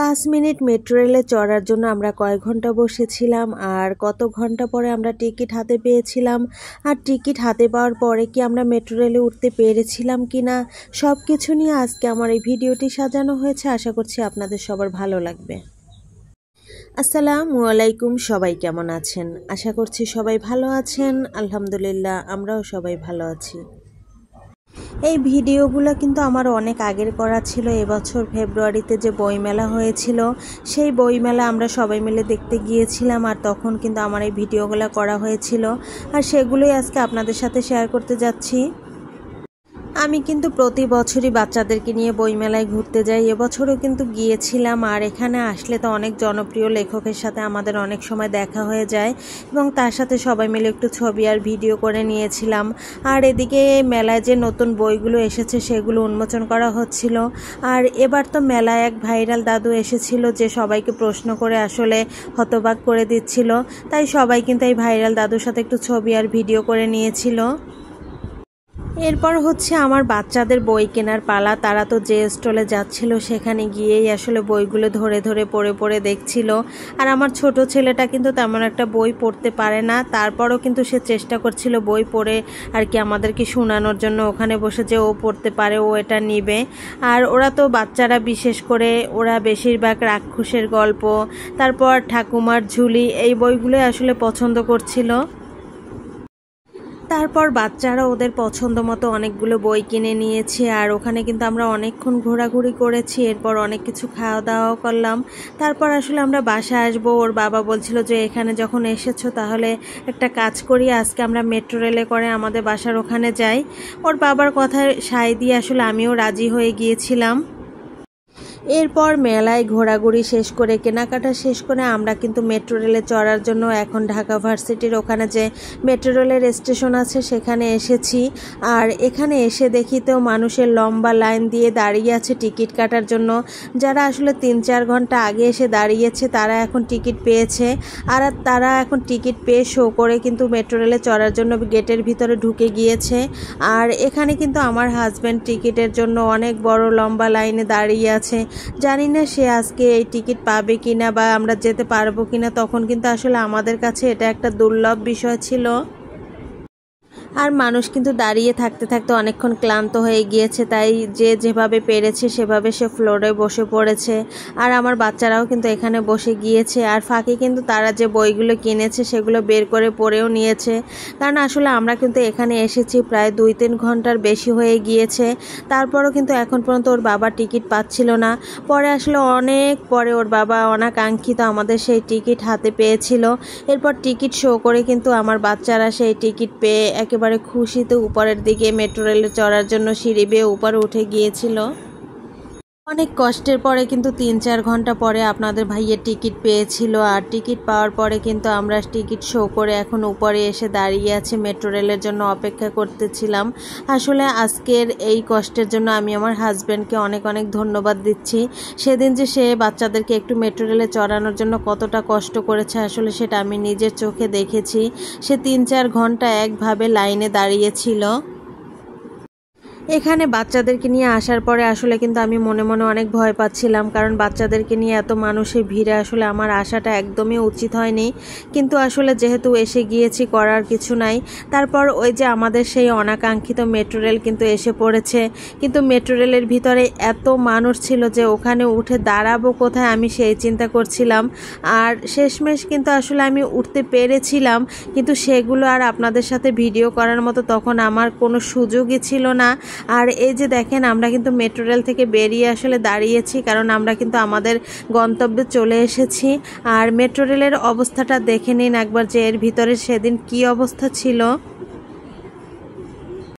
5 minute metro রেলে চড়ার জন্য আমরা কয়েক ঘন্টা বসেছিলাম আর কত ঘন্টা পরে আমরা টিকিট হাতে পেয়েছিলাম আর টিকিট হাতে পাওয়ার পরে কি আমরা মেট্রো রেলে উঠতে পেরেছিলাম কিনা সব কিছু নিয়ে আজকে আমার এই ভিডিওটি সাজানো হয়েছে। আশা করছি আপনাদের সবার ভালো লাগবে। আসসালামু আলাইকুম, সবাই কেমন আছেন? আশা করছি সবাই ভালো আছেন। আলহামদুলিল্লাহ, আমরাও সবাই ভালো আছি। এই ভিডিওগুলো কিন্তু আমার অনেক আগের করা ছিল। এবছর ফেব্রুয়ারিতে যে বইমেলা হয়েছিল সেই বইমেলা আমরা সবাই মিলে দেখতে গিয়েছিলাম আর তখন কিন্তু আমার এই ভিডিওগুলো করা হয়েছিল আর সেগুলোই আজকে আপনাদের সাথে শেয়ার করতে যাচ্ছি। আমি কিন্তু প্রতি বছরই বাচ্চাদেরকে নিয়ে বইমেলায় ঘুরতে যাই, এবছরও কিন্তু গিয়েছিলাম। আর এখানে আসলে তো অনেক জনপ্রিয় লেখকের সাথে আমাদের অনেক সময় দেখা হয়ে যায় এবং তার সাথে সবাই মিলে একটু ছবি আর ভিডিও করে নিয়েছিলাম। আর এদিকে মেলায় যে নতুন বইগুলো এসেছে সেগুলো উন্মোচন করা হচ্ছিল। আর এবার তো মেলায় এক ভাইরাল দাদু এসেছিল যে সবাইকে প্রশ্ন করে আসলে হতবাক করে দিচ্ছিল, তাই সবাই কিন্তু এই ভাইরাল দাদুর সাথে একটু ছবি আর ভিডিও করে নিয়েছিল। এরপর হচ্ছে আমার বাচ্চাদের বই কেনার পালা। তারা তো যে স্টলে যাচ্ছিল সেখানে গিয়েই আসলে বইগুলো ধরে ধরে পড়ে পড়ে দেখছিল। আর আমার ছোট ছেলেটা কিন্তু তেমন একটা বই পড়তে পারে না, তারপরও কিন্তু সে চেষ্টা করছিল বই পড়ে আর কি আমাদেরকে শোনানোর জন্য। ওখানে বসে যে ও পড়তে পারে, ও এটা নিবে। আর ওরা তো বাচ্চারা বিশেষ করে ওরা বেশিরভাগ রাক্ষসের গল্প, তারপর ঠাকুমার ঝুলি, এই বইগুলোই আসলে পছন্দ করছিল। তারপর বাচ্চারা ওদের পছন্দ মতো অনেকগুলো বই কিনে নিয়েছে আর ওখানে কিন্তু আমরা অনেকক্ষণ ঘোরাঘুরি করেছি। এরপর অনেক কিছু খাওয়া দাওয়াও করলাম। তারপর আসলে আমরা বাসায় আসবো। ওর বাবা বলছিল যে এখানে যখন এসেছো তাহলে একটা কাজ করি, আজকে আমরা মেট্রো রেলে করে আমাদের বাসার ওখানে যাই। ওর বাবার কথায় সায় দিয়ে আসলে আমিও রাজি হয়ে গিয়েছিলাম। এরপর মেলায় ঘোরাঘুরি শেষ করে কেনাকাটা শেষ করে আমরা কিন্তু মেট্রো রেলে চড়ার জন্য এখন ঢাকা ভার্সিটির ওখানে যে মেট্রো রেলের স্টেশন আছে সেখানে এসেছি। আর এখানে এসে দেখি তো মানুষের লম্বা লাইন দিয়ে দাঁড়িয়ে আছে টিকিট কাটার জন্য। যারা আসলে 3-4 ঘন্টা আগে এসে দাঁড়িয়েছে তারা এখন টিকিট পেয়েছে আর তারা এখন টিকিট পেয়ে শো করে কিন্তু মেট্রো রেলে চড়ার জন্য গেটের ভিতরে ঢুকে গিয়েছে। আর এখানে কিন্তু আমার হাজব্যান্ড টিকিটের জন্য অনেক বড় লম্বা লাইনে দাঁড়িয়ে আছে। জানি না সে আজকে এই টিকিট পাবে কিনা বা আমরা যেতে পারবো কিনা। তখন কিন্তু আসলে আমাদের কাছে এটা একটা দুর্লভ বিষয় ছিল। আর মানুষ কিন্তু দাঁড়িয়ে থাকতে থাকতে অনেকক্ষণ ক্লান্ত হয়ে গিয়েছে, তাই যে যেভাবে পেরেছে সেভাবে সে ফ্লোরে বসে পড়েছে। আর আমার বাচ্চারাও কিন্তু এখানে বসে গিয়েছে আর ফাঁকে কিন্তু তারা যে বইগুলো কিনেছে সেগুলো বের করে পড়েও নিয়েছে। কারণ আসলে আমরা কিন্তু এখানে এসেছি প্রায় 2-3 ঘন্টার বেশি হয়ে গিয়েছে, তারপরও কিন্তু এখন পর্যন্ত ওর বাবা টিকিট পাচ্ছিল না। পরে আসলে অনেক পরে ওর বাবা অনাকাঙ্ক্ষিত আমাদের সেই টিকিট হাতে পেয়েছিল। এরপর টিকিট শো করে কিন্তু আমার বাচ্চারা সেই টিকিট পেয়ে একেবারে খুশিতে উপরের দিকে মেট্রো রেলে চড়ার জন্য সিঁড়ি বেয়ে উপরে উঠে গিয়েছিল। অনেক কষ্টের পরে কিন্তু 3-4 ঘন্টা পরে আপনাদের ভাইয়ের টিকিট পেয়েছিল। আর টিকিট পাওয়ার পরে কিন্তু আমরা টিকিট শো করে এখন উপরে এসে দাঁড়িয়ে আছি, মেট্রো রেলের জন্য অপেক্ষা করতেছিলাম। আসলে আজকের এই কষ্টের জন্য আমি আমার হাজব্যান্ডকে অনেক অনেক ধন্যবাদ দিচ্ছি। সেদিন যে সে বাচ্চাদেরকে একটু মেট্রো রেলে চড়ানোর জন্য কতটা কষ্ট করেছে আসলে সেটা আমি নিজের চোখে দেখেছি। সে 3-4 ঘন্টা একভাবে লাইনে দাঁড়িয়েছিল। এখানে বাচ্চাদেরকে নিয়ে আসার পরে আসলে কিন্তু আমি মনে মনে অনেক ভয় পাচ্ছিলাম, কারণ বাচ্চাদেরকে নিয়ে এত মানুষের ভিড়ে আসলে আমার আসাটা একদমই উচিত হয়নি। কিন্তু আসলে যেহেতু এসে গিয়েছি, করার কিছু নাই। তারপর ওই যে আমাদের সেই অনাকাঙ্ক্ষিত মেট্রো রেল কিন্তু এসে পড়েছে। কিন্তু মেট্রো রেলের ভিতরে এত মানুষ ছিল যে ওখানে উঠে দাঁড়াবো কোথায় আমি সেই চিন্তা করছিলাম। আর শেষমেশ কিন্তু আসলে আমি উঠতে পেরেছিলাম, কিন্তু সেগুলো আর আপনাদের সাথে ভিডিও করার মতো তখন আমার কোনো সুযোগই ছিল না। আর এই যে দেখেন আমরা কিন্তু মেট্রো রেল থেকে বেরিয়ে আসলে দাঁড়িয়েছি, কারণ আমরা কিন্তু আমাদের গন্তব্যে চলে এসেছি। আর মেট্রো রেলের অবস্থাটা দেখে নিন একবার যে এর ভিতরে সেদিন কি অবস্থা ছিল।